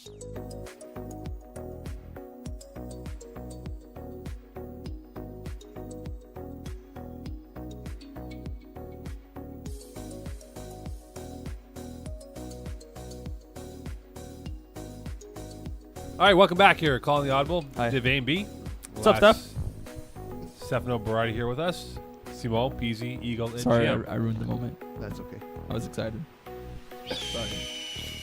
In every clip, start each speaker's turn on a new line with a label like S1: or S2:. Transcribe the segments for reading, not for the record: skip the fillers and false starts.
S1: All right, welcome back here. Calling the Audible.
S2: Hi.
S1: Div A&B.
S2: What's up, Steph?
S1: Stefano Barati here with us. Simo, Peeze, Eagle, and
S2: Sorry,
S1: GM.
S2: I ruined the moment.
S3: That's okay.
S2: I was excited.
S1: Sorry.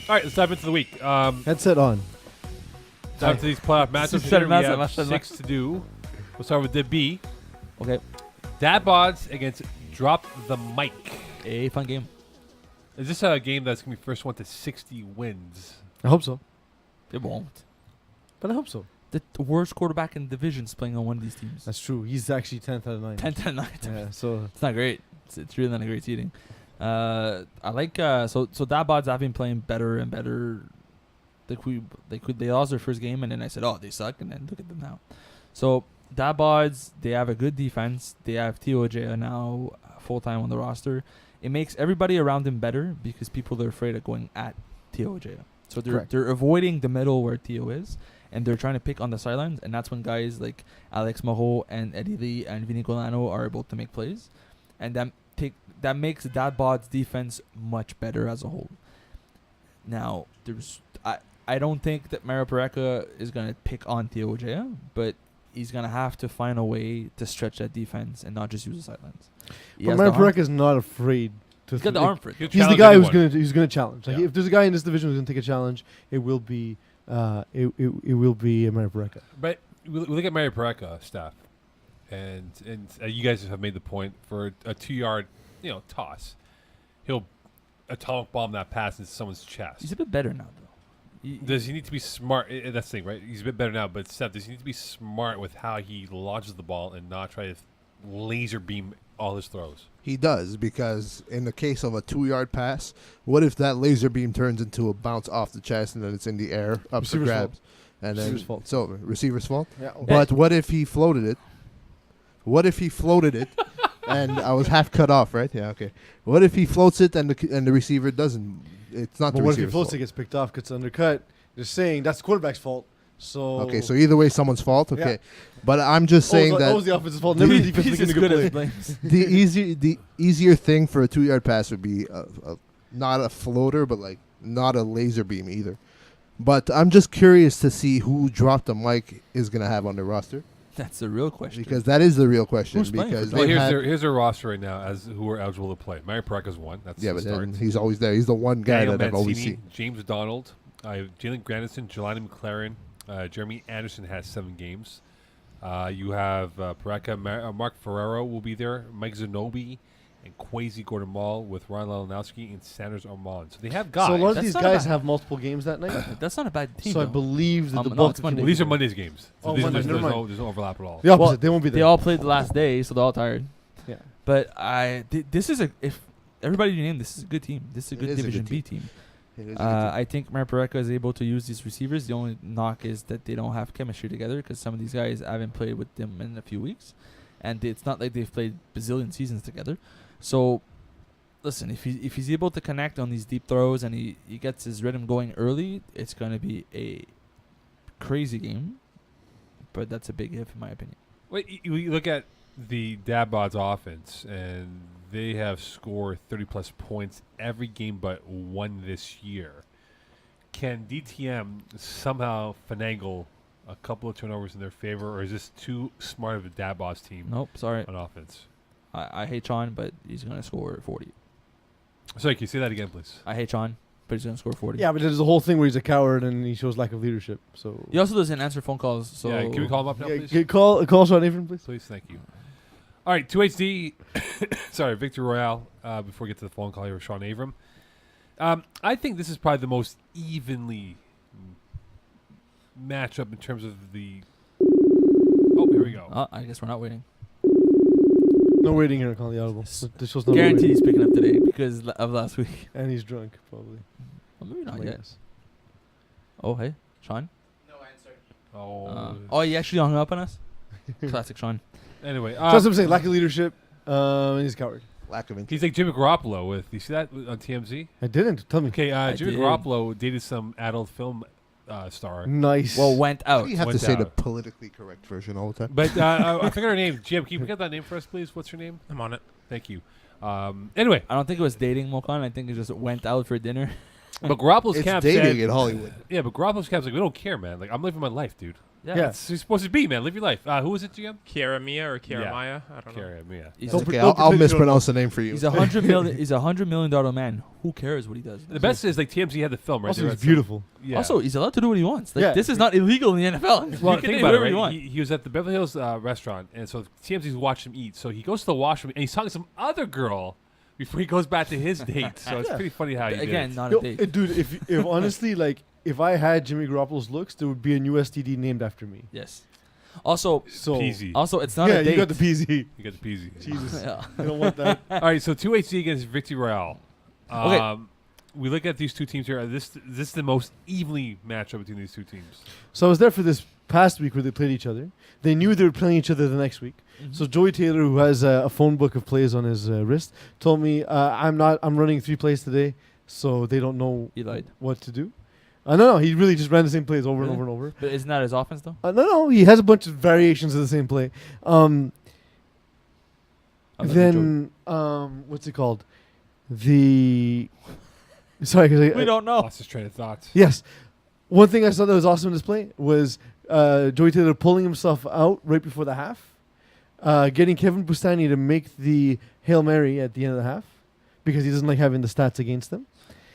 S1: All right, let's dive into the week.
S4: Headset on.
S1: Dive into these playoff matchups.
S2: Said
S1: Here we
S2: massive,
S1: have
S2: massive.
S1: 6 to do. We'll start with Div B.
S2: Okay.
S1: Dad Bods against Drop the Mic.
S2: A fun game.
S1: Is this a game that's going to be first one to 60 wins?
S4: I hope so.
S2: It won't.
S4: But I hope so.
S2: The worst quarterback in the division is playing on one of these teams.
S4: That's true. He's actually 10th out of 9.
S2: 10-9.
S4: Yeah, so
S2: It's not great. It's really not a great seeding. I like so Dad Bods have been playing better and better. They lost their first game and then I said, oh, they suck, and then look at them now. So Dad Bods, they have a good defense. They have TOJ now full time on the roster. It makes everybody around him better because people are afraid of going at TOJ. So they're avoiding the middle where Tio is, and they're trying to pick on the sidelines, and that's when guys like Alex Moreau and Eddie Lee and Vinny Golano are able to make plays, and that makes Dad Bod's defense much better as a whole. Now, I don't think that Mario Pareca is gonna pick on Theo Ojea, but he's gonna have to find a way to stretch that defense and not just use the sidelines.
S4: but Mario Pareca is not afraid to.
S2: He's got the arm for it.
S1: He'll
S4: He's the
S1: challenge
S4: guy
S1: anyone.
S4: who's gonna challenge. Like
S1: Yeah.
S4: if there's a guy in this division who's gonna take a challenge, it will be it will be Mario Pareca.
S1: But we look at Mario Pareca, Steph, and you guys have made the point for a 2-yard, toss. He'll atomic bomb that pass into someone's chest.
S2: He's a bit better now, though.
S1: Does he need to be smart? That's the thing, right? He's a bit better now, but Steph, does he need to be smart with how he launches the ball and not try to laser beam all his throws?
S3: He does, because in the case of a 2-yard pass, what if that laser beam turns into a bounce off the chest and then it's in the air up for
S4: Receiver's
S3: grabs? And then
S4: Receiver's fault.
S3: it's over. Receiver's fault?
S4: Yeah.
S3: But what if he floated it? What if he floated it? And I was half cut off, right? Yeah, okay. What if he floats it and the receiver doesn't? It's not
S4: But
S3: the
S4: what if he
S3: receiver's
S4: floats
S3: fault.
S4: it, gets picked off, gets undercut? They're saying that's the quarterback's fault. So
S3: Okay, so either way, someone's fault. Okay,
S4: Yeah.
S3: but I'm just saying
S4: that
S3: that
S4: was the offensive fault. Never the defense
S2: He's
S4: making
S2: as
S4: a
S2: good
S4: good
S2: as
S4: play.
S2: blames.
S3: the easier thing for a 2-yard pass would be not a floater, but like not a laser beam either. But I'm just curious to see who dropped the mic is gonna have on their roster,
S2: That's the real question.
S3: because that is the real question.
S2: Who's playing
S3: Because
S2: for
S1: Well,
S3: they
S1: here's their roster right now as who are eligible to play. Mario Pareca's one. That's
S3: yeah,
S1: the
S3: but
S1: start.
S3: then he's always there. He's the one guy
S1: Daniel
S3: that I've always
S1: Mancini,
S3: seen.
S1: James Donald, Jalen Granderson, Jelani McLaren, Jeremy Anderson has 7 games. You have Pareca, Mark Ferrero will be there, Mike Zanobi, and Kwesi Gordon-Mall with Ron Leonowski and Sanders Armand. So they have guys.
S4: So a lot of
S2: That's
S4: these
S2: not
S4: guys
S2: bad.
S4: have multiple games that night.
S2: That's not a bad team.
S4: So I
S2: though.
S4: believe that the
S2: No,
S4: bulk
S2: it's
S4: of
S2: Monday.
S4: the
S1: Well, these are Monday's games. So
S4: Oh,
S1: there's,
S4: Monday,
S1: there's,
S4: never
S1: there's,
S4: mind.
S1: no, there's no overlap at all.
S4: The opposite.
S2: Well,
S4: they won't be there.
S2: They all played the last day, so they're all tired.
S4: Yeah.
S2: But this is if everybody you name, this is a good team. This is a
S3: It
S2: good
S3: is a
S2: Division
S3: good
S2: B team.
S3: It is a good team.
S2: I think Mario Pareca is able to use these receivers. The only knock is that they don't have chemistry together because some of these guys haven't played with them in a few weeks, and it's not like they've played bazillion seasons together. So, listen, if he's able to connect on these deep throws and he gets his rhythm going early, it's going to be a crazy game. But that's a big if, in my opinion.
S1: Wait, you look at the Dabod's offense, and they have scored 30-plus points every game but one this year. Can DTM somehow finagle a couple of turnovers in their favor, or is this too smart of a Dabod's team
S2: Nope, sorry.
S1: on offense?
S2: I hate Sean, but he's going to score 40.
S1: Sorry, can you say that again, please?
S2: I hate Sean, but he's going to score 40.
S4: Yeah, but there's a whole thing where he's a coward and he shows lack of leadership. So
S2: He also doesn't answer phone calls. So
S1: yeah, can we call him up now,
S4: Yeah,
S1: please?
S4: call Sean Avery, please.
S1: Please, thank you. All right, 2HD. Sorry, Victor Royale. Before we get to the phone call here with Sean Avram. I think this is probably the most evenly matchup in terms of the. Oh, here we go.
S2: I guess we're not waiting.
S4: No waiting here, call the Audible. This show's not
S2: Guaranteed
S4: waiting.
S2: he's picking up today because of last week.
S4: And he's drunk, probably.
S2: Well, maybe not
S4: My
S2: yet.
S4: guess.
S2: Oh, hey, Sean.
S1: Oh.
S2: He actually hung up on us. Classic Sean.
S1: Anyway,
S4: That's what I'm saying. Lack of leadership. And he's a coward.
S3: Lack of interest.
S1: he's like Jimmy Garoppolo with. You see that on TMZ?
S4: I didn't. Tell me.
S1: Okay,
S2: I
S1: Jimmy
S2: did.
S1: Garoppolo dated some adult film star.
S4: Nice.
S2: Well, went
S3: Why
S2: out.
S3: do you have
S1: Went
S3: to say the
S1: out.
S3: politically correct version all the time?
S1: But I forgot her name. Jim, can you get that name for us, please? What's her name?
S5: I'm on it.
S1: Thank you. Anyway,
S2: I don't think it was dating Mokan. I think it just went out for dinner.
S1: but Garoppolo's
S3: It's
S1: camp
S3: dating
S1: said,
S3: in Hollywood.
S1: yeah, but Garoppolo's camp's like, we don't care, man. Like, I'm living my life, dude.
S2: Yeah.
S1: That's you're supposed to be, man. Live your life. Who was it, GM?
S5: Kiara Mia or Kiara
S1: Yeah.
S5: Maya? I don't know.
S1: Carrie, yeah.
S2: He's,
S3: It's
S2: a,
S3: okay,
S4: don't
S3: I'll
S4: pretend you don't
S3: mispronounce the name for you.
S2: he's $100 million. He's $100 million man. Who cares what he does?
S1: The best is like TMZ had the film right.
S4: Also,
S1: They were
S4: he's
S1: at some-
S4: beautiful.
S1: Yeah.
S2: Also, he's allowed to do what he wants. Like,
S4: Yeah.
S2: this is not illegal in the NFL.
S1: well,
S2: You can
S1: think
S2: do
S1: about it,
S2: whatever you
S1: right?
S2: want.
S1: He was at the Beverly Hills restaurant, and so TMZ's watching him eat. So he goes to the washroom, and he's talking to some other girl before he goes back to his date. So it's
S4: Yeah.
S1: pretty funny how he
S2: Again,
S1: did it.
S2: not
S4: Yo,
S2: a date.
S4: dude, if honestly, like, if I had Jimmy Garoppolo's looks, there would be a new STD named after me.
S2: Yes. Also,
S4: So
S1: Peasy.
S2: it's not
S4: yeah,
S2: a date.
S4: you got the PZ.
S1: You got the peasy.
S4: Jesus,
S2: Yeah.
S4: I don't want that.
S1: All right, so 2HC against Victory Royale.
S2: Okay.
S1: We look at these two teams here. This is the most evenly matchup between these two teams.
S4: So I was there for this past week where they played each other. They knew they were playing each other the next week.
S2: Mhm.
S4: So Joey Taylor, who has a phone book of plays on his wrist, told me I'm running 3 plays today, so they don't know
S2: He lied.
S4: what to do. No, he really just ran the same plays over and
S2: Really?
S4: over and over.
S2: But isn't that his offense, though?
S4: No, he has a bunch of variations of the same play. Then what's it called? Sorry, 'cause
S2: We don't know.
S1: Lost his train of thought.
S4: Yes. One thing I saw that was awesome in this play was Joey Taylor pulling himself out right before the half, getting Kevin Bustani to make the Hail Mary at the end of the half because he doesn't like having the stats against him.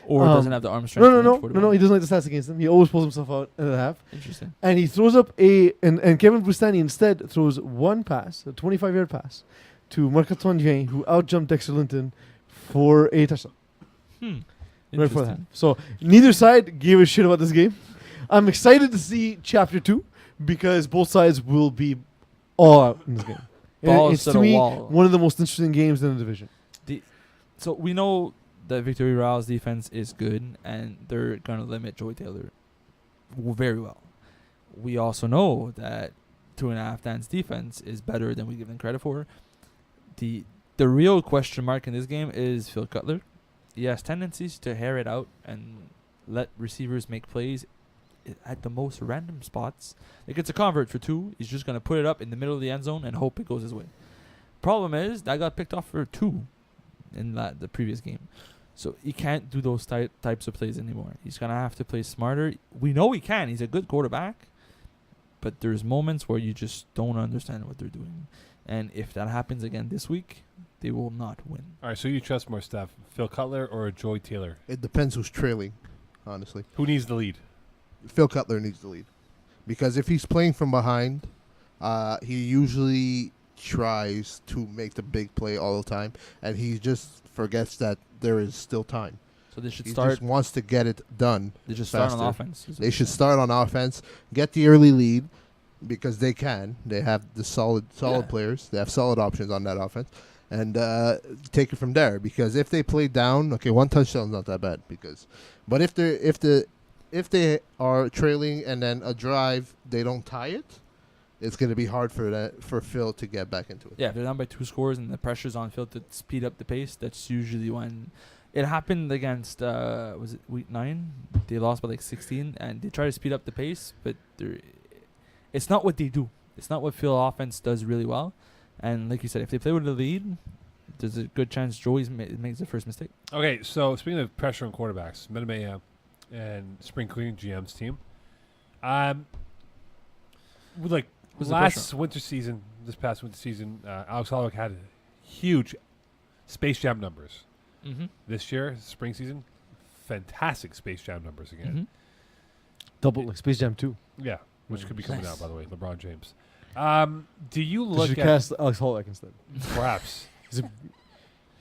S2: Or doesn't have the arm strength.
S4: No,
S2: to bench 41.
S4: he doesn't like the stats against him. He always pulls himself out at the half.
S2: Interesting.
S4: And he throws up and Kevin Bustani instead throws one pass, a 25-yard pass, to Marc-Antoine Dien, who outjumped Dexter Linton for a touchdown. Right before that.
S2: Interesting.
S4: So neither side gave a shit about this game. I'm excited to see Chapter 2 because both sides will be all out in this game. And
S2: Balls
S4: it's
S2: to
S4: to
S2: the
S4: me
S2: wall.
S4: one of the most interesting games in the division.
S2: So we know that Victory Royale's defense is good, and they're going to limit Joey Taylor very well. We also know that 2.5 Dan's defense is better than we give them credit for. The real question mark in this game is Phil Cutler. He has tendencies to hair it out and let receivers make plays at the most random spots. Like, it's a convert for 2. He's just going to put it up in the middle of the end zone and hope it goes his way. Problem is, that got picked off for 2 in the previous game. So he can't do those types of plays anymore. He's going to have to play smarter. We know he can. He's a good quarterback. But there's moments where you just don't understand what they're doing. And if that happens again this week, they will not win.
S1: All right, so you trust more, Steph, Phil Cutler or Joey Taylor?
S3: It depends who's trailing, honestly.
S1: Who needs the lead?
S3: Phil Cutler needs the lead. Because if he's playing from behind, he usually tries to make the big play all the time, and he just forgets that there is still time.
S2: So they should
S3: He
S2: start.
S3: just wants to get it done.
S2: They just start on
S3: faster.
S2: offense. is what
S3: They
S2: you're
S3: should
S2: saying.
S3: start on offense, get the early lead, because they can. They have the solid
S2: Yeah.
S3: players. They have solid options on that offense, and take it from there. Because if they play down, okay, 1 touchdown's not that bad. But if they are trailing and then a drive, they don't tie it. It's going to be hard for Phil to get back into it.
S2: Yeah, if they're down by 2 scores and the pressure's on Phil to speed up the pace, that's usually when it happened against was it week 9? They lost by like 16, and they try to speed up the pace, but it's not what they do. It's not what Phil offense does really well. And like you said, if they play with the lead, there's a good chance Joey's makes the first mistake.
S1: Okay, so speaking of pressure on quarterbacks, Minimay and Spring Cleaning GM's team, like
S2: Who's the
S1: last winter season, this past winter season, Alex Holloway had huge Space Jam numbers.
S2: Mm-hmm.
S1: This year, spring season, fantastic Space Jam numbers again.
S2: Mm-hmm.
S4: Double like Space Jam 2.
S1: Yeah, which could be coming
S2: Nice.
S1: out, by the way, LeBron James. Do you
S4: They
S1: look
S4: should
S1: at
S4: cast Alex Holloway instead.
S1: perhaps
S4: He's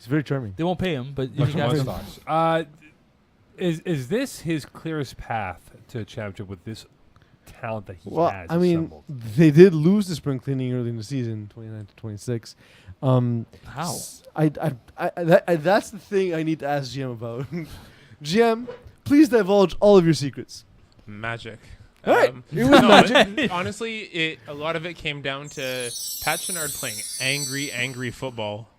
S4: very charming.
S2: They won't pay him, but you
S1: much
S2: can
S1: more
S2: cast him.
S1: stocks. Is this his clearest path to a championship with this talent that he
S4: Well,
S1: has
S4: I mean,
S1: assembled?
S4: they did lose the spring cleaning early in the season, 29-26.
S2: How?
S4: That's the thing I need to ask GM about. GM, please divulge all of your secrets.
S5: Magic.
S4: All right, it was
S5: no,
S4: magic.
S5: Honestly, a lot of it came down to Pat Chenard playing angry football.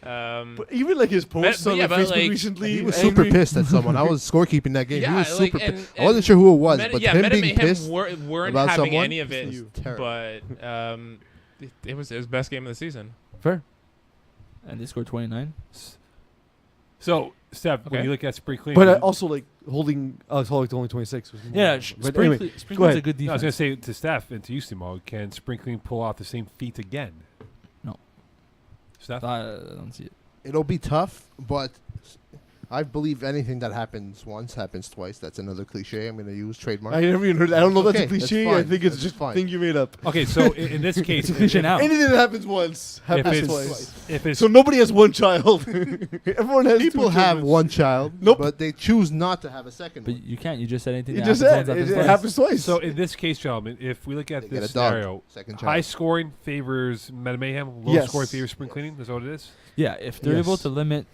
S4: But even like his posts
S5: but
S4: on
S5: yeah,
S4: like,
S5: but,
S4: Facebook
S5: like,
S4: recently,
S3: He was
S4: angry.
S3: super pissed at someone. I was scorekeeping that game.
S5: Yeah,
S3: he was
S5: like,
S3: super
S5: and-
S3: pissed. I wasn't sure who it was,
S5: Meta-
S3: but
S5: yeah,
S3: him
S5: Meta
S3: being
S5: Mayhem
S3: pissed
S5: weren't
S3: about
S5: having
S3: someone
S5: any of it,
S3: was terrible.
S5: but it was best game of the season.
S4: Fair.
S2: And they scored 29.
S1: So, Steph, when
S5: Okay.
S1: you look at spring cleaning,
S4: But also like holding Alex Hollick to only 26. Was more
S2: Yeah,
S4: but anyway,
S2: Sprinkling's
S4: go ahead.
S2: a good
S1: no, I was
S2: defense.
S1: going to say to Steph and to you, Simo, can spring cleaning pull off the same feat again?
S2: No.
S1: Steph?
S2: I don't see it.
S3: It'll be tough, but I believe anything that happens once happens twice. That's another cliche I'm going to use, trademark.
S4: I never even heard. I don't know if
S3: Okay,
S4: that's a
S3: that's
S4: cliche. I
S3: fine.
S4: think it's
S3: That's
S4: just a
S3: fine.
S4: thing you made up.
S1: Okay, so in this case,
S2: It's a cliche
S1: if-
S2: now.
S4: Anything that happens once
S1: If
S4: happens
S1: it's,
S4: twice.
S1: if it's
S4: So nobody has one child. Everyone has
S3: People
S4: two
S3: have
S4: children.
S3: one child,
S4: Nope.
S3: but they choose not to have a second
S2: But
S3: one.
S2: you can't. You just said anything.
S4: You
S2: that
S4: just
S2: happens
S4: said
S2: once
S4: it
S2: happens
S4: happens twice.
S1: so in this case, gentlemen, if we look at
S3: They
S1: this
S3: get a dog,
S1: scenario,
S3: second
S1: high
S3: child.
S1: scoring favors Meta Mayhem, low
S4: Yes.
S1: scoring favors spring cleaning. Is that what it is?
S2: Yeah, if they're able
S4: Yes.
S2: to limit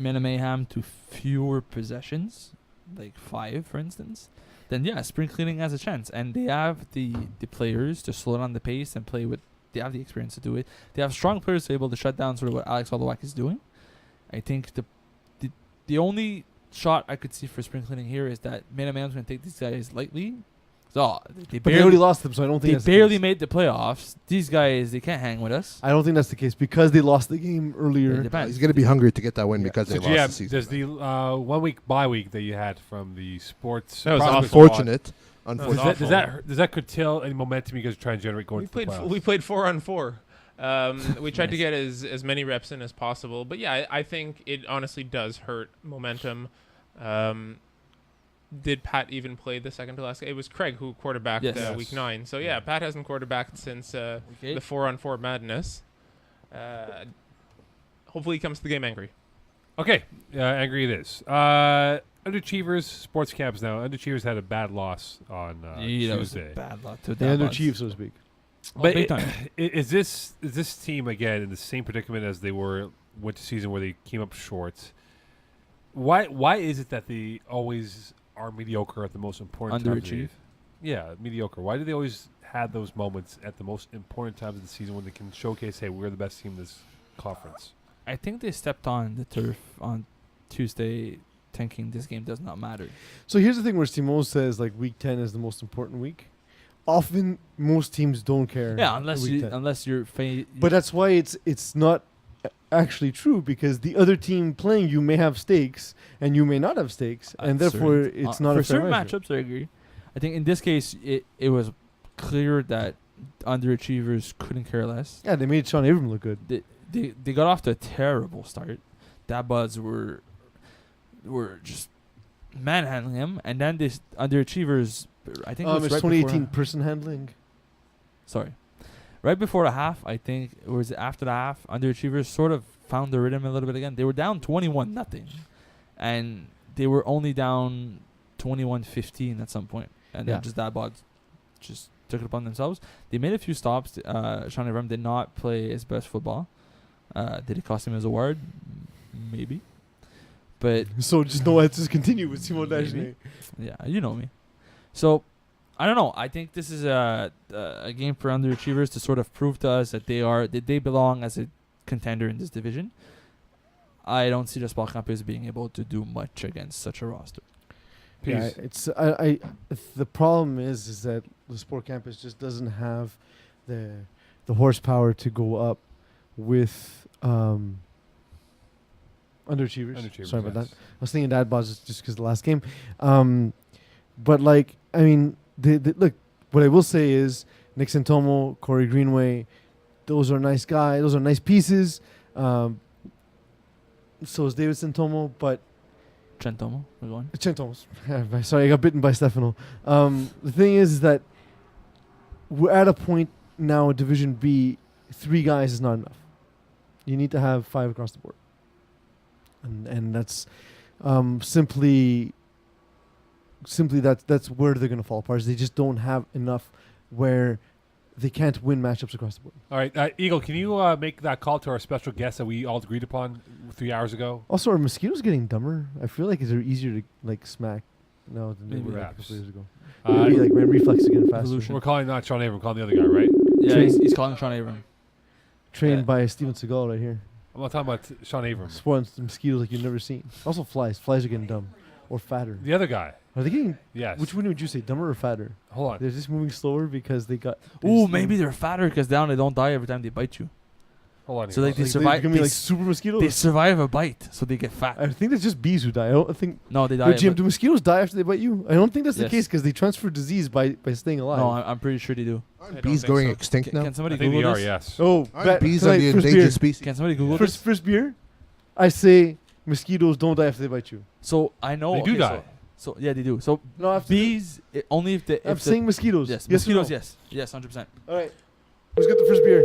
S2: Mana Mayhem to fewer possessions, like 5, for instance, then yeah, spring cleaning has a chance. And they have the players to slow down the pace and play with. They have the experience to do it. They have strong players to be able to shut down sort of what Alex Holloway is doing. I think the only shot I could see for spring cleaning here is that Mana Mayhem's going to take these guys lightly. So they
S4: but they already lost them, so I don't think
S2: they
S4: that's the
S2: barely
S4: case.
S2: made the playoffs. These guys, they can't hang with us.
S4: I don't think that's the case because they lost the game
S2: It
S4: earlier.
S2: depends.
S3: He's going to be hungry to get that win
S4: Yeah.
S3: because
S1: So
S3: they lost
S1: GM,
S3: the season.
S1: does the 1 week bye week that you had from the sports
S5: That was
S1: prospects
S5: awful.
S1: squad,
S3: Unfortunate.
S1: does
S3: Unfortunate.
S1: does that curtail any momentum you guys are trying to generate going
S5: We
S1: to the
S5: played
S1: playoffs?
S5: we played 4-on-4. We tried to
S2: Nice.
S5: get as many reps in as possible, but yeah, I think it honestly does hurt momentum. Did Pat even play the second to last game? It was Craig who quarterbacked
S2: Yes.
S1: Yes.
S5: week 9. So yeah, Pat hasn't quarterbacked since the 4-on-4 madness. Hopefully he comes to the game angry.
S1: Okay, angry it is. Underachievers sports camps now. Underachievers had a bad loss on
S2: Yeah, that was a
S1: Tuesday.
S2: bad luck to
S4: They
S2: that
S4: underachieved, so to speak.
S1: But
S2: big time.
S1: is this team again in the same predicament as they were winter season where they came up short? Why is it that they always are mediocre at the most important times?
S2: Underachieve?
S1: Yeah, mediocre. Why do they always have those moments at the most important times of the season when they can showcase, hey, we're the best team in this conference?
S2: I think they stepped on the turf on Tuesday thinking this game does not matter.
S4: So here's the thing where Simone says like week 10 is the most important week. Often most teams don't care.
S2: Yeah, unless
S4: week 10.
S2: you're
S4: But that's why it's not actually true because the other team playing you may have stakes and you may not have stakes, and therefore it's not
S2: for
S4: a fair
S2: certain
S4: measure.
S2: matchups. I agree. I think in this case it was clear that underachievers couldn't care less.
S4: Yeah, they made Sean Abram look good.
S2: They got off to a terrible start. Dabbas were just manhandling him, and then this underachievers. I think it was
S4: It's
S2: right
S4: 2018
S2: before,
S4: person handling.
S2: sorry, right before the half. I think it was after the half. Underachievers sort of found the rhythm a little bit again. They were down 21-0, and they were only down 21-15 at some point, and
S4: Yeah.
S2: then just Dabbas just took it upon themselves. They made a few stops. Sean Abram did not play his best football. Did it cost him his award? Maybe. But
S4: So just no, let's just continue with Simone
S2: Maybe.
S4: Dagenet.
S2: yeah, you know me. So I don't know. I think this is a game for underachievers to sort of prove to us that they belong as a contender in this division. I don't see the Sport Campus being able to do much against such a roster.
S4: Yeah,
S1: Peeze.
S4: it's I the problem is that the sport campus just doesn't have the horsepower to go up with underachievers. Sorry about that. I was thinking that was just because the last game. But like I mean, look. What I will say is Nick Santomo, Corey Greenway, those are nice guys. Those are nice pieces. So is David Santomo, but
S2: Trentomo, we're going.
S4: Centomos. Sorry, I got bitten by Stefano. The thing is that we're at a point now in Division B, 3 guys is not enough. You need to have 5 across the board. And that's simply that's where they're going to fall apart. Is they just don't have enough where they can't win matchups across the board.
S1: All right, Eagle, can you make that call to our special guest that we all agreed upon 3 hours ago?
S4: Also, are mosquitoes getting dumber? I feel like they're easier to like smack now than they
S2: Maybe.
S4: were like a
S1: Perhaps.
S4: couple years ago.
S1: Uh,
S4: Maybe like my reflex is getting faster.
S2: Evolution.
S1: we're calling not Sean Abram, we're calling the other guy, right?
S2: Yeah,
S4: Train-
S2: he's calling Sean Abram.
S4: Trained
S2: Yeah.
S4: by Steven Seagal right here.
S1: I'm not talking about Sean Abrams.
S4: Spawns mosquitoes like you've never seen. Also flies. Flies are getting dumb or fatter.
S1: The other guy.
S4: Are they getting?
S1: Yes.
S4: Which one would you say, dumber or fatter?
S1: Hold on.
S4: They're just moving slower because they got.
S2: Ooh, maybe they're fatter because they don't die every time they bite you.
S1: Hold on.
S2: So,
S1: here.
S2: like, they
S4: Like,
S2: survive.
S4: They're gonna be like super mosquitoes.
S2: They survive a bite, so they get fat.
S4: I think that's just bees who die. I don't think.
S2: No, they die.
S4: But Jim, do mosquitoes die after they bite you? I don't think that's the
S2: Yes.
S4: case because they transfer disease by staying alive.
S2: No, I'm pretty sure they do.
S5: I
S3: Aren't
S5: don't
S3: bees
S5: think
S3: going
S5: so.
S3: extinct now?
S2: Can somebody
S1: I think
S2: Google
S1: they are,
S2: this?
S1: yes.
S4: Oh,
S3: Aren't bees
S4: tonight,
S3: are the
S4: first
S3: endangered
S4: beer.
S3: species?
S2: Can somebody Google this?
S4: First beer, I say mosquitoes don't die after they bite you.
S2: So I know
S1: They do die.
S2: So yeah, they do. So
S4: No, after
S2: bees only if the.
S4: I'm
S2: if the-
S4: saying mosquitoes.
S2: yes,
S4: Yes or no?
S2: mosquitoes. Yes, 100%.
S4: All right, let's get the first beer.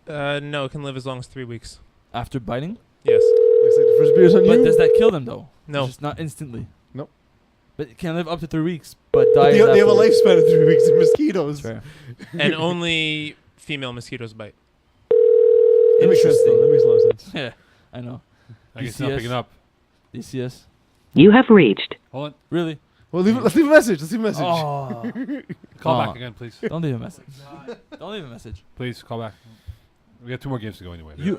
S5: No, it can live as long as 3 weeks.
S2: After biting,
S5: Yes.
S4: Looks like the first beer's on
S2: but
S4: you.
S2: does that kill them though?
S5: No.
S2: Just not instantly.
S4: Nope.
S2: But it can live up to 3 weeks, but
S4: But
S2: dies.
S4: they have a
S2: afterwards.
S4: lifespan of 3 weeks in mosquitoes.
S2: Fair.
S5: And only female mosquitoes bite.
S4: That makes sense, though. That makes a lot of sense.
S2: Yeah, I know.
S1: I guess it's not
S2: DCS.
S1: picking up.
S2: DCS.
S6: You have reached
S1: Hold on.
S2: Really?
S4: Well, let's leave a message. Let's leave a message.
S2: Oh.
S1: Call
S2: Oh.
S1: back again, please.
S2: Don't leave a message. Don't leave a message.
S1: Please call back. We got 2 more games to go anyway.
S2: You.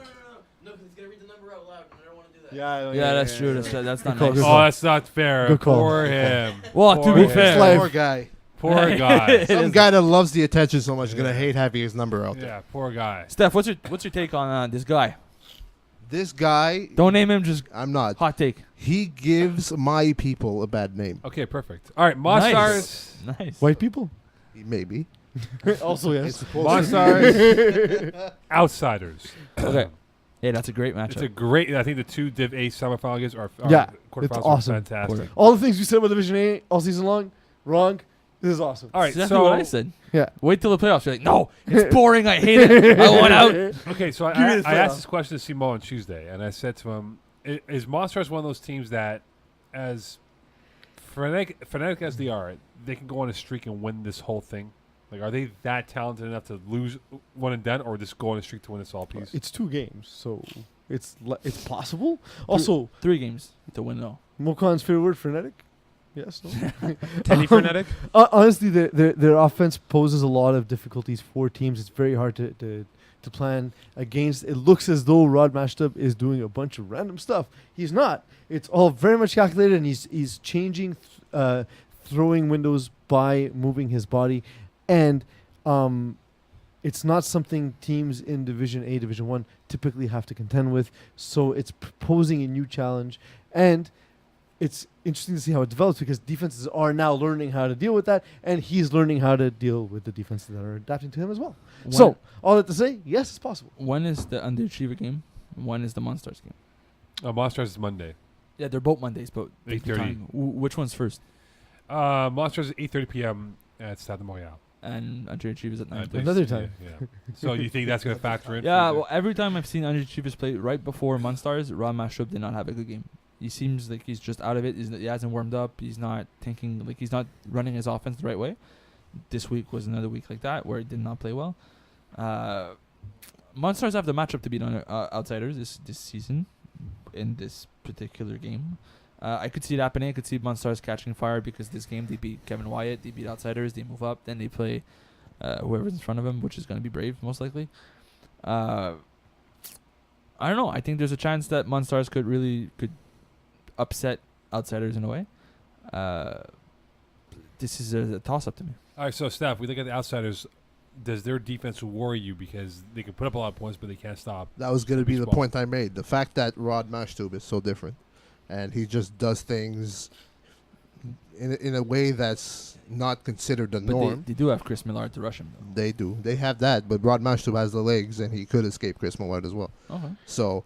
S7: No, because he's gonna read the number out loud, and I don't want to do that.
S2: Yeah, that's true. That's not
S4: call,
S2: nice.
S4: good
S1: Oh, that's not fair.
S4: Good call.
S1: Poor him.
S2: Well, to
S1: Poor
S2: be
S1: him.
S2: fair,
S4: life.
S3: Poor guy.
S1: Poor guy.
S3: Some guy that loves the attention so much is gonna
S1: Yeah.
S3: hate having his number out there.
S1: Yeah, poor guy.
S2: Steph, what's your take on this guy?
S3: This guy,
S2: Don't name him. Just
S3: I'm not.
S2: hot take.
S3: He gives my people a bad name.
S1: Okay, perfect. All right, Monstars.
S2: Nice.
S4: White people?
S3: Maybe.
S4: Also,
S3: It's
S4: yes.
S3: supposed to
S1: Monstars. Outsiders.
S2: Okay. Hey, that's a great matchup.
S1: It's a great. I think the 2 Div A semifinal games are
S4: Yeah,
S1: quarterfinals
S4: it's
S1: are
S4: awesome.
S1: fantastic.
S4: All the things we said about Division A all season long, wrong. This is awesome.
S1: All right,
S2: Exactly
S1: so
S2: what I said.
S4: Yeah.
S2: Wait till the playoffs. You're like, no, it's boring. I hate it. I want out.
S1: okay, so
S4: Give me
S1: I
S4: the
S1: asked
S4: playoff.
S1: this question to Simo on Tuesday, and I said to him, "Is Monstars one of those teams that, as frenetic as they are, they can go on a streak and win this whole thing? Like, are they that talented enough to lose one and done, or just go on a streak to win this all piece?"
S4: It's 2 games, so it's possible. Also,
S2: 3 games to win though.
S4: Mokan's favorite word, frenetic. Yes. No?
S5: Teddy frenetic?
S4: Honestly, their offense poses a lot of difficulties for teams. It's very hard to plan against. It looks as though Rod Mashtub is doing a bunch of random stuff. He's not. It's all very much calculated, and he's changing throwing windows by moving his body, and it's not something teams in Division A, Division 1 typically have to contend with. So it's posing a new challenge, and it's interesting to see how it develops because defenses are now learning how to deal with that, and he's learning how to deal with the defenses that are adapting to him as well. So, all that to say, yes, it's possible.
S2: when is the Underachiever game? When is the Monstars game?
S1: Monstars is Monday.
S2: Yeah, they're both Mondays, but
S1: 8:30.
S2: Which one's first?
S1: Monsters at 8:30 p.m. at Stade de Montréal.
S2: And Underachievers at 9.
S1: I believe
S4: Another
S1: so,
S4: time.
S1: Yeah. So you think that's going to factor in?
S2: Yeah,
S1: for you?
S2: well, every time I've seen Underachievers play right before Monstars, Ron Mashup did not have a good game. He seems like he's just out of it. He hasn't warmed up. He's not thinking, like he's not running his offense the right way. This week was another week like that where he did not play well. Monstars have the matchup to beat Outsiders this season in this particular game. I could see it happening. I could see Monstars catching fire because this game they beat Kevin Wyatt, they beat Outsiders, they move up, then they play whoever's in front of them, which is going to be Brave most likely. I don't know. I think there's a chance that Monstars could upset Outsiders in a way. This is a toss-up to me.
S1: All right, so Steph, we look at the Outsiders. Does their defense worry you because they can put up a lot of points, but they can't stop?
S3: That was going to be the
S1: Baseball.
S3: point I made. The fact that Rod Mashtub is so different, and he just does things in a way that's not considered the
S2: But
S3: norm.
S2: they do have Chris Millard to rush him, though.
S3: They do. They have that, but Rod Mashtub has the legs, and he could escape Chris Millard as well.
S2: Okay.
S3: So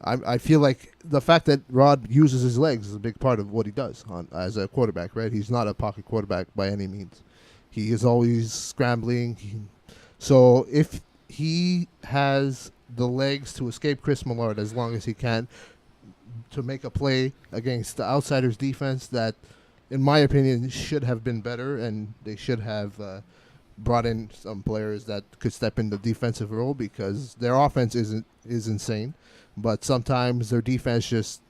S3: I feel like the fact that Rod uses his legs is a big part of what he does as a quarterback, right? He's not a pocket quarterback by any means. He is always scrambling. So if he has the legs to escape Chris Millard as long as he can to make a play against the Outsiders defense that, in my opinion, should have been better, and they should have brought in some players that could step in the defensive role because their offense is insane, but sometimes their defense just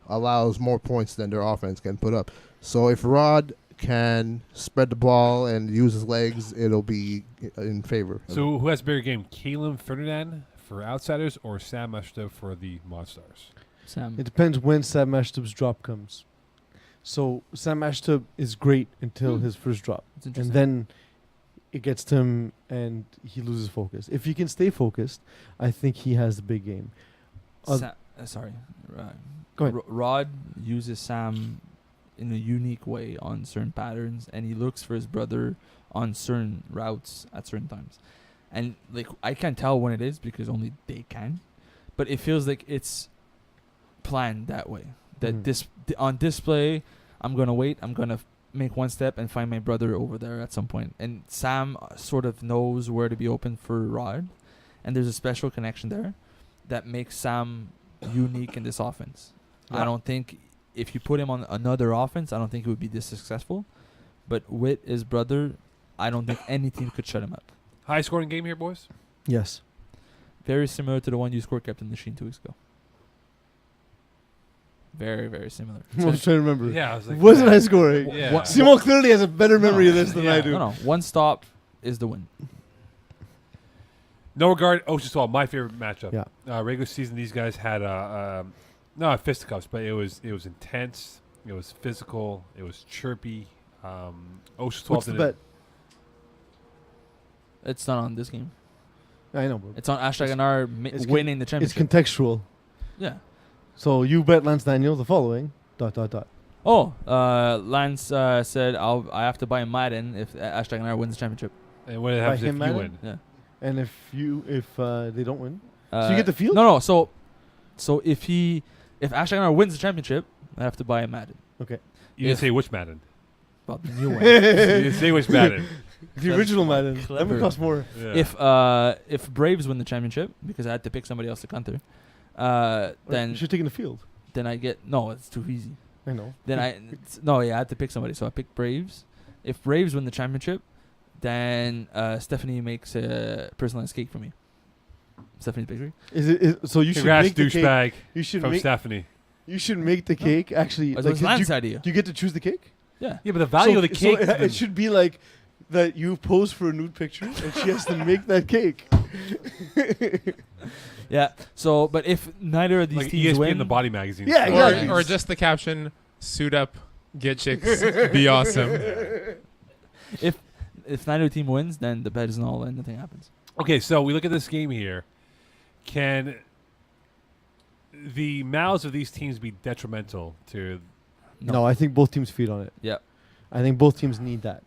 S3: allows more points than their offense can put up. So if Rod can spread the ball and use his legs, it'll be in favor.
S1: So who has a bigger game, Caleb Ferdinand for Outsiders or Sam Ashton for the Monstars?
S2: Sam.
S4: It depends when Sam Mashtub's drop comes. So Sam Mashtub is great until his first drop,
S2: It's
S4: and
S2: interesting.
S4: then it gets to him and he loses focus. If he can stay focused, I think he has the big game.
S2: Sorry.
S4: Go ahead.
S2: Rod uses Sam in a unique way on certain patterns, and he looks for his brother on certain routes at certain times. And like I can't tell when it is because only they can, but it feels like it's planned that way. That
S4: Mhm.
S2: on display, I'm gonna wait. I'm gonna make one step and find my brother over there at some point. And Sam sort of knows where to be open for Rod, and there's a special connection there that makes Sam unique in this offense.
S4: Yeah.
S2: I don't think if you put him on another offense, I don't think it would be this successful. But with his brother, I don't think any team could shut him up.
S1: High scoring game here, boys.
S4: Yes.
S2: Very similar to the one you scored Captain Machine 2 weeks ago. Very, very similar.
S4: I was trying to remember.
S1: Yeah, I was like,
S4: Wasn't high scoring?
S1: Yeah.
S4: Simon clearly has a better memory of this than I
S1: Yeah.
S4: do.
S2: No, one stop is the win.
S1: No regard. Ocean 12, my favorite matchup.
S4: Yeah.
S1: Regular season, these guys had not fisticuffs, but it was intense. It was physical. It was chirpy. Ocean 12
S4: What's the
S1: did
S4: bet?
S2: It's not on this game.
S4: I know, bro.
S2: It's on Hashtag and R
S4: it's
S2: winning the
S4: It's
S2: championship.
S4: contextual.
S2: Yeah.
S4: So you bet Lance Daniel the following ...
S2: Oh, Lance said I have to buy Madden if Hashtag and R wins the championship.
S1: And what
S4: By
S1: happens if
S4: him,
S1: you
S4: Madden?
S1: win?
S2: Yeah.
S4: And if they don't win, so you get the field.
S2: No. So if Hashtag and R wins the championship, I have to buy a Madden.
S1: You didn't say which Madden.
S2: Well, the new one.
S1: You didn't say which Madden.
S4: The original Madden. That
S2: Clever.
S4: would cost more.
S1: Yeah.
S2: If Braves win the championship, because I had to pick somebody else to counter,
S4: You
S2: then
S4: should take in the field.
S2: then I get it's too easy.
S4: I know.
S2: Then I had to pick somebody, so I picked Braves. If Braves win the championship, then Stephanie makes a personalized cake for me. Stephanie's bakery.
S4: So you should
S1: Congrats,
S4: make the cake.
S1: douchebag,
S4: You should
S1: from
S4: make.
S1: Stephanie.
S4: You should make the cake. Actually,
S2: Oh, so
S4: like,
S2: it's
S4: do
S2: Lance's idea.
S4: you get to choose the cake?
S2: Yeah.
S1: Yeah, but the value
S4: So-
S1: of the cake.
S4: So it should be like that. You pose for a nude picture, and she has to make that cake.
S2: Yeah. So, but if neither of these
S1: like
S2: teams
S1: ESPN
S2: win,
S1: the body magazine.
S4: Yeah,
S1: style.
S4: exactly.
S5: Or just the caption, suit up, get chicks, be awesome.
S2: if neither team wins, then the bet is null and nothing happens.
S1: Okay, so we look at this game here. Can the mouths of these teams be detrimental to?
S4: No, I think both teams feed on it.
S2: Yeah.
S4: I think both teams need that.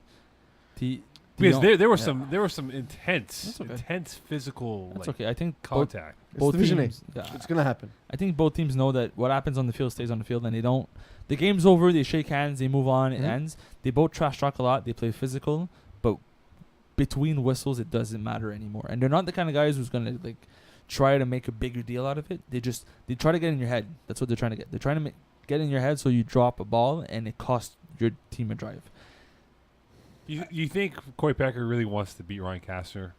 S1: Because there were
S2: yeah.
S1: some intense
S2: That's okay.
S1: physical
S2: That's
S1: like,
S2: okay. I think
S1: contact.
S4: It's
S2: both
S4: Division A.
S2: teams. Yeah,
S4: It's gonna happen.
S2: I think both teams know that what happens on the field stays on the field, and they don't. The game's over. They shake hands. They move on. It
S4: Mhm.
S2: ends. They both trash talk a lot. They play physical, but between whistles, it doesn't matter anymore. And they're not the kind of guys who's gonna like try to make a bigger deal out of it. They try to get in your head. That's what they're trying to get. They're trying to get in your head so you drop a ball and it costs your team a drive.
S1: You think Corey Packer really wants to beat Ryan Kastner?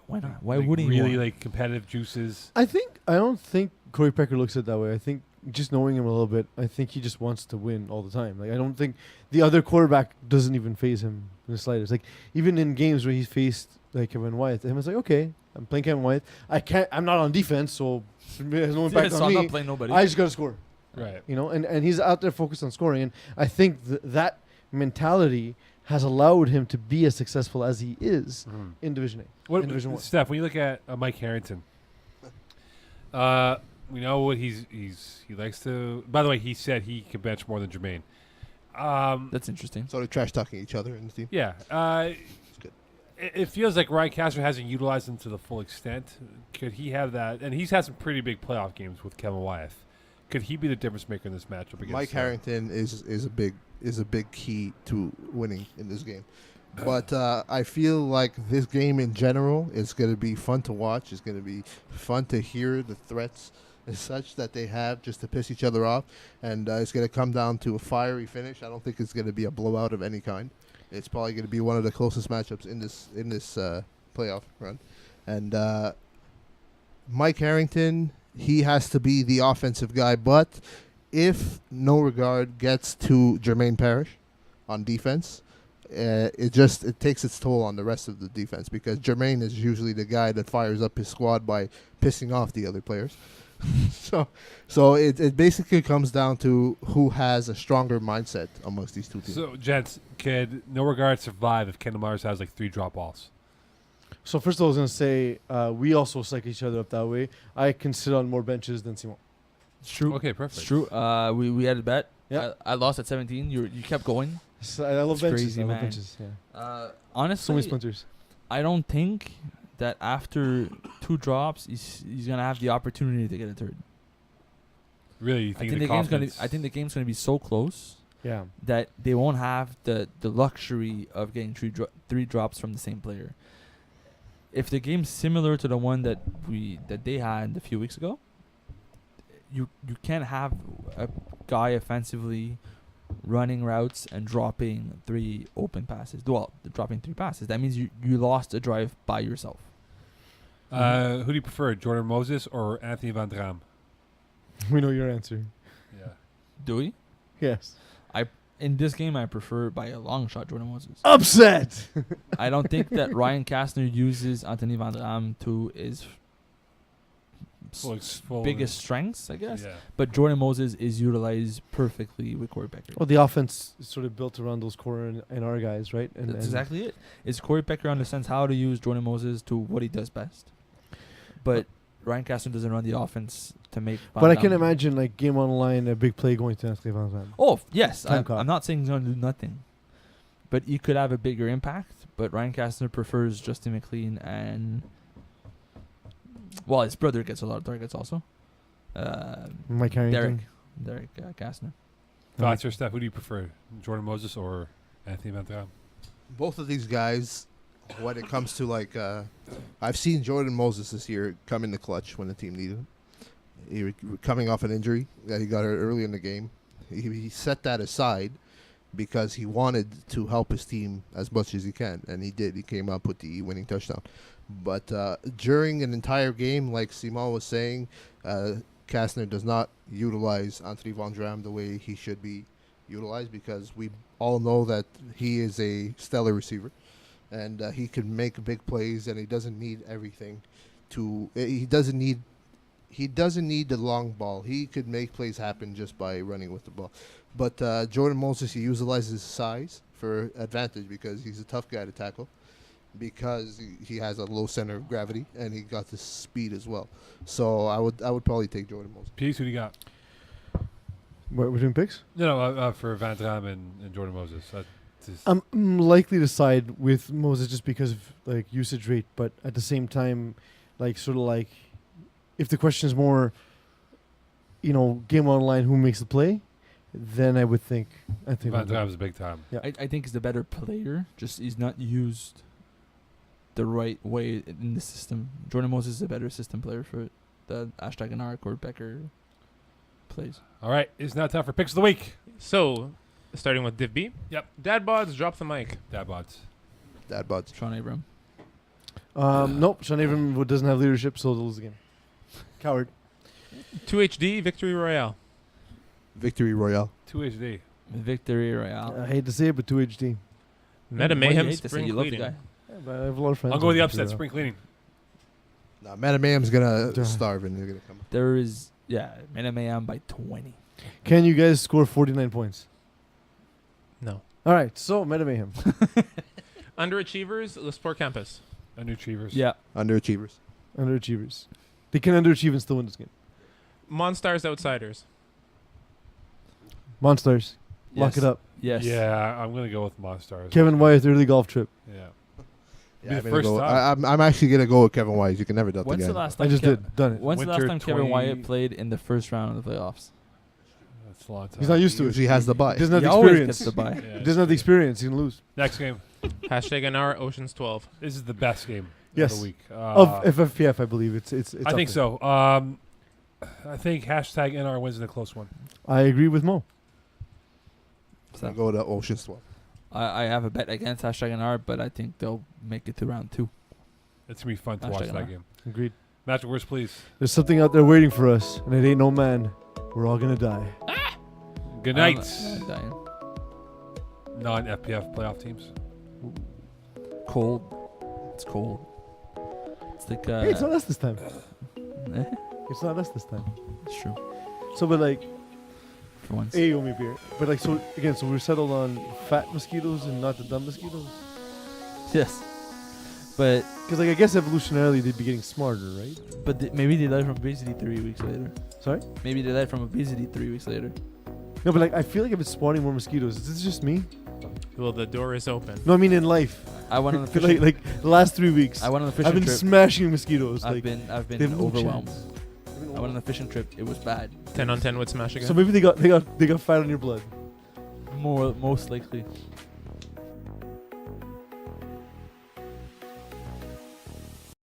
S2: Why not? Why
S1: Like,
S2: wouldn't he?
S1: really
S2: want?
S1: like competitive juices?
S4: I don't think Corey Pecker looks at it that way. I think just knowing him a little bit, I think he just wants to win all the time. Like I don't think the other quarterback doesn't even phase him in the slightest. Like even in games where he's faced like Kevin Wyeth, him it's like, okay, I'm playing Kevin Wyeth. I'm not on defense, so it has no impact
S2: so
S4: on
S2: I'm
S4: me.
S2: not playing nobody.
S4: I just gotta score.
S1: Right.
S4: You know, and he's out there focused on scoring, and I think that mentality has allowed him to be as successful as he is in Division A.
S1: What,
S4: in Division 1.
S1: Steph, when you look at Mike Harrington, we know what he likes to. By the way, he said he can bench more than Jermaine.
S2: That's interesting.
S3: So they're trash talking each other in the team.
S1: Yeah.
S3: good.
S1: It feels like Ryan Kastner hasn't utilized him to the full extent. Could he have that? And he's had some pretty big playoff games with Kevin Wyeth. Could he be the difference maker in this matchup against
S3: Mike Harrington is a big key to winning in this game. But I feel like this game in general is going to be fun to watch. It's going to be fun to hear the threats and such that they have just to piss each other off. And it's going to come down to a fiery finish. I don't think it's going to be a blowout of any kind. It's probably going to be one of the closest matchups in this playoff run. And Mike Harrington, he has to be the offensive guy. But if No Regard gets to Jermaine Parrish on defense, it takes its toll on the rest of the defense because Jermaine is usually the guy that fires up his squad by pissing off the other players. so it basically comes down to who has a stronger mindset amongst these two teams.
S1: So, gents, could No Regard survive if Kendall Myers has like 3 drop balls?
S4: So first of all, I was gonna say we also psych each other up that way. I can sit on more benches than Simon.
S2: It's true.
S1: Okay, perfect.
S2: It's true. We had a bet.
S4: Yeah.
S2: I lost at 17. You kept going.
S4: So I love
S2: It's
S4: benches.
S2: crazy,
S4: I love
S2: man.
S4: benches. Yeah. So
S2: Honestly,
S4: many splinters.
S2: I don't think that after 2 drops, he's gonna have the opportunity to get a third.
S1: Really, you
S2: I
S1: think
S2: think
S1: the confidence?
S2: I think the game's gonna be so close
S4: Yeah.
S2: that they won't have the luxury of getting 3 drops from the same player. If the game's similar to the one that they had a few weeks ago, you can't have a guy offensively running routes and dropping 3 open passes. Well, dropping 3 passes. That means you lost a drive by yourself.
S1: Who do you prefer, Jordan Moses or Anthony Van Dram?
S4: We know your answer.
S1: Yeah.
S2: Do we?
S4: Yes.
S2: In this game, I prefer by a long shot Jordan Moses.
S4: Upset.
S2: I don't think that Ryan Kastner uses Anthony Van Dram to his biggest strengths, I guess.
S1: Yeah.
S2: But Jordan Moses is utilized perfectly with Corey Becker.
S4: Well, the offense is sort of built around those core and our guys, right? And
S2: That's exactly it. It's Corey Becker understands how to use Jordan Moses to what he does best. But Ryan Kastner doesn't run the offense to make.
S4: But I can imagine like game on the line, a big play going to Anthony Van Dam.
S2: Oh yes,
S4: Time clock.
S2: I'm not saying he's going to do nothing, but he could have a bigger impact. But Ryan Kastner prefers Justin McLean and, well, his brother gets a lot of targets also.
S4: Mike Harrington.
S2: Derek Kastner.
S1: Thoughts or Steph? Who do you prefer, Jordan Moses or Anthony Van Dram?
S3: Both of these guys, when it comes to I've seen Jordan Moses this year come in the clutch when the team needed him. He coming off an injury that he got hurt early in the game. He set that aside because he wanted to help his team as much as he can, and he did. He came up with the winning touchdown. But during an entire game, like Simon was saying, Kastner does not utilize Anthony Van Dram the way he should be utilized because we all know that he is a stellar receiver. And he can make big plays, and he doesn't need everything. He doesn't need the long ball. He could make plays happen just by running with the ball. But Jordan Moses, he utilizes his size for advantage because he's a tough guy to tackle, because he has a low center of gravity, and he got the speed as well. So I would probably take Jordan Moses.
S1: Peeze, who do you got?
S4: What, we're doing picks?
S1: No, for Van Dram and Jordan Moses.
S4: I'm likely to side with Moses just because of like usage rate, but at the same time, like sort of like if the question is more, game online, who makes the play, then I would think
S1: Van Dram's big time.
S4: Yeah.
S2: I think he's the better player. Just he's not used the right way in the system. Jordan Moses is a better system player for the #NR or Becker plays.
S1: All right, it's now time for picks of the week.
S5: So, starting with Div B.
S1: Yep.
S5: Dad Bods, drop the mic.
S1: Dad bods.
S3: Dad buds.
S2: Sean Abram.
S4: Nope, Sean Abram doesn't have leadership, so they'll lose the game. Coward.
S5: 2HD, Victory Royale.
S3: Victory Royale.
S1: 2HD.
S2: Victory Royale.
S4: I hate to say it, but 2HD.
S5: Meta
S2: Why do you
S5: Mayhem,
S2: hate to say
S5: Spring
S2: you love the
S5: Cleaning.
S2: guy?
S4: Yeah, but I have a lot of friends.
S1: I'll go with the
S4: on
S1: upset.
S4: Victory
S1: Spring cleaning.
S3: Nah, Madamayam's gonna
S4: Duh.
S3: starve, and they're gonna come.
S2: There is, Mayhem by 20.
S4: Royale. Can you guys score 49 points?
S5: No.
S4: All right, so Meta Mayhem.
S5: Underachievers, Lesport Campus.
S1: Underachievers.
S2: Yeah.
S3: Underachievers.
S4: Underachievers. They can underachieve and still win this game.
S5: Monstars Outsiders.
S4: Monsters. Lock
S2: Yes.
S4: it up.
S2: Yes.
S1: Yeah, I'm gonna go with Monstars.
S4: Kevin Wyatt early golf trip.
S1: Yeah.
S3: Yeah,
S1: Be
S3: I'm,
S1: the
S3: gonna
S1: first
S3: go,
S1: time.
S3: I'm actually gonna go with Kevin Wise. You can never doubt the
S2: When's
S3: guy.
S2: the last time
S4: I just
S2: Kev-
S4: done it.
S2: When's the last
S1: Winter
S2: time Kevin
S1: 20
S2: Wyatt played in the first round of the playoffs?
S1: That's a long time.
S4: He's not used to it.
S3: He has the bye.
S4: He doesn't have
S2: He
S4: the
S2: always
S4: experience.
S2: gets the bye.
S1: Yeah,
S4: He doesn't have the experience. He's going to lose.
S1: Next game.
S5: #NR Oceans 12.
S1: This is the best game
S4: Yes.
S1: of the week.
S4: Of FFPF, I believe. It's
S1: I
S4: up
S1: think
S4: there.
S1: so. I think #NR wins in a close one.
S4: I agree with Mo.
S3: I'll go to Ocean's 12.
S2: I have a bet against #NR, but I think they'll make it to round 2.
S1: It's gonna be fun to watch
S2: #NR.
S1: that game.
S4: Agreed.
S1: Magic words, please.
S4: There's something out there waiting for us, and it ain't no man. We're all going to die.
S1: Good night,
S2: I'm dying.
S1: non-FPF playoff teams.
S2: Cold. It's cold. It's like
S4: Hey, it's not us this time.
S2: eh,
S4: It's not us this time.
S2: it's true.
S4: So, but like,
S2: For once.
S4: hey, Omi beer. But like, so again, so we're settled on fat mosquitoes and not the dumb mosquitoes.
S2: Yes. But
S4: Because like, I guess evolutionarily they'd be getting smarter, right?
S2: maybe they died from obesity 3 weeks later.
S4: Sorry?
S2: Maybe they died from obesity 3 weeks later.
S4: No, but like, I feel like I've been spawning more mosquitoes. Is this just me?
S5: Well, the door is open.
S4: No, I mean in life.
S2: I went on a
S4: I feel
S2: fishing.
S4: like the last 3 weeks,
S2: I went on a
S4: I've
S2: fishing
S4: been
S2: trip.
S4: smashing mosquitoes.
S2: I've
S4: like,
S2: been
S4: they have no
S2: overwhelmed.
S4: chance.
S2: I went on a fishing trip. It was bad.
S5: 10 on 10 would smash again.
S4: So maybe they got fat on your blood.
S2: Most likely.